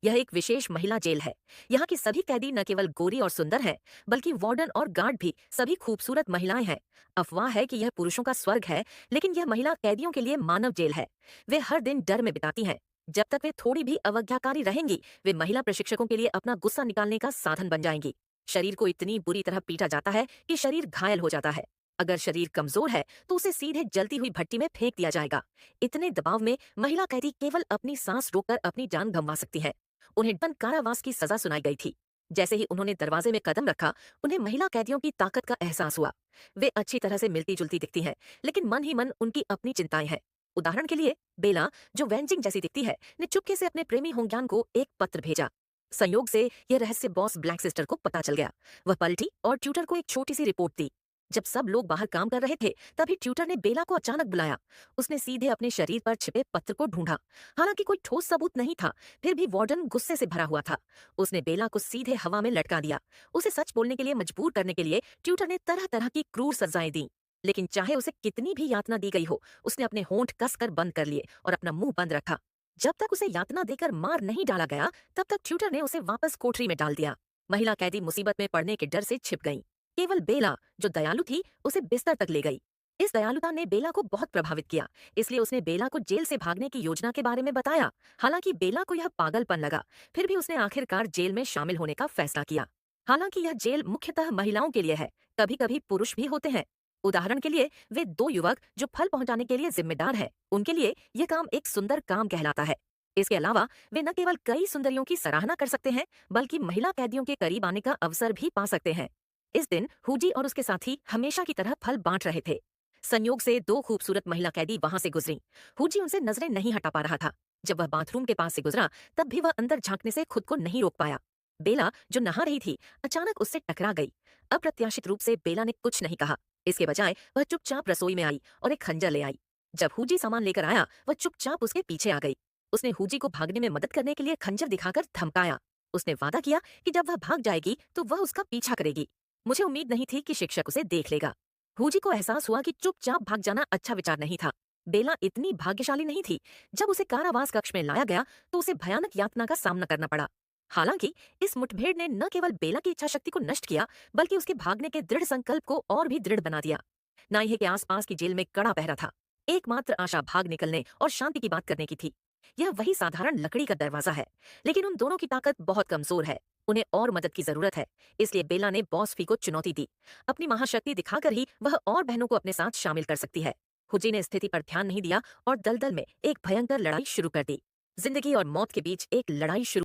यह एक विशेष महिला जेल है। यहाँ की सभी कैदी न केवल गोरी और सुंदर हैं, बल्कि वार्डन और गार्ड भी सभी खूबसूरत महिलाएं हैं। अफवाह है कि यह पुरुषों का स्वर्ग है, लेकिन यह महिला कैदियों के लिए मानव जेल है। वे हर दिन डर में बिताती हैं। जब तक वे थोड़ी भी अवज्ञाकारी रहेंगी, वे महिला प्रशिक्षकों के लिए अपना गुस्सा निकालने का साधन बन जाएंगी। शरीर को इतनी बुरी तरह पीटा जाता है कि शरीर घायल हो जाता है। अगर शरीर कमजोर है तो उसे सीधे जलती हुई भट्टी में फेंक दिया जाएगा। इतने दबाव में महिला कैदी केवल अपनी सांस रोककर अपनी जान गंवा सकती हैं। उन्हें बंद कारावास की सजा सुनाई गई थी। जैसे ही उन्होंने दरवाजे में कदम रखा, उन्हें महिला कैदियों की ताकत का एहसास हुआ। वे अच्छी तरह से मिलती जुलती दिखती हैं, लेकिन मन ही मन उनकी अपनी चिंताएं हैं। उदाहरण के लिए बेला, जो वेंजिंग जैसी दिखती है, ने चुपके से अपने प्रेमी होंग्यान को एक पत्र भेजा। संयोग से यह रहस्य बॉस ब्लैक सिस्टर को पता चल गया। वह पलटी और ट्यूटर को एक छोटी सी रिपोर्ट दी। जब सब लोग बाहर काम कर रहे थे, तभी ट्यूटर ने बेला को अचानक बुलाया। उसने सीधे अपने शरीर पर छिपे पत्र को ढूंढा। हालांकि कोई ठोस सबूत नहीं था, फिर भी वार्डन गुस्से से भरा हुआ था। उसने बेला को सीधे हवा में लटका दिया। उसे सच बोलने के लिए मजबूर करने के लिए ट्यूटर ने तरह तरह की क्रूर सजाएं दी। लेकिन चाहे उसे कितनी भी यातना दी गई हो, उसने अपने होंठ कसकर बंद कर लिए और अपना मुंह बंद रखा। जब तक उसे यातना देकर मार नहीं डाला गया, तब तक ट्यूटर ने उसे वापस कोठरी में डाल दिया। महिला कैदी मुसीबत में पड़ने के डर से छिप गई। केवल बेला, जो दयालु थी, उसे बिस्तर तक ले गई। इस दयालुता ने बेला को बहुत प्रभावित किया, इसलिए उसने बेला को जेल से भागने की योजना के बारे में बताया। हालांकि बेला को यह पागलपन लगा, फिर भी उसने आखिरकार जेल में शामिल होने का फैसला किया। हालांकि यह जेल मुख्यतः महिलाओं के लिए है, कभी कभी पुरुष भी होते हैं। उदाहरण के लिए वे दो युवक जो फल पहुंचाने के लिए जिम्मेदार हैं, उनके लिए यह काम एक सुंदर काम कहलाता है। इसके अलावा वे न केवल कई सुंदरियों की सराहना कर सकते हैं, बल्कि महिला कैदियों के करीब आने का अवसर भी पा सकते हैं। इस दिन हुजी और उसके साथी हमेशा की तरह फल बांट रहे थे। संयोग से दो खूबसूरत महिला कैदी वहां से गुजरी। हुजी उनसे नजरें नहीं हटा पा रहा था। जब वह बाथरूम के पास से गुजरा, तब भी वह अंदर झांकने से खुद को नहीं रोक पाया। बेला, जो नहा रही थी, अचानक उससे टकरा गई। अप्रत्याशित रूप से बेला ने कुछ नहीं कहा। इसके बजाय वह चुपचाप रसोई में आई और एक खंजर ले आई। जब हुजी सामान लेकर आया, वह चुपचाप उसके पीछे आ गई। उसने हुजी को भागने में मदद करने के लिए खंजर दिखाकर धमकाया। उसने वादा किया कि जब वह भाग जाएगी तो वह उसका पीछा करेगी। मुझे उम्मीद नहीं थी कि शिक्षक उसे देख लेगा। हुजी को एहसास हुआ कि चुपचाप भाग जाना अच्छा विचार नहीं था। बेला इतनी भाग्यशाली नहीं थी। जब उसे कारावास कक्ष में लाया गया, तो उसे भयानक यातना का सामना करना पड़ा। हालांकि इस मुठभेड़ ने न केवल बेला की इच्छा शक्ति को नष्ट किया, बल्कि उसके भागने के दृढ़ संकल्प को और भी दृढ़ बना दिया। नाइहे के आसपास की जेल में कड़ा पहरा था। एकमात्र आशा भाग निकलने और शांति की बात करने की थी। यह वही साधारण लकड़ी का दरवाजा है, लेकिन उन दोनों की ताकत बहुत कमजोर है। उन्हें और मदद की जरूरत है। इसलिए बेला ने बॉस फी को चुनौती दी। अपनी महाशक्ति दिखाकर ही वह और बहनों को अपने साथ शामिल कर सकती है। हुजी ने स्थिति पर ध्यान नहीं दिया और दलदल में एक भयंकर लड़ाई शुरू कर दी। जिंदगी और मौत के बीच एक लड़ाई शुरू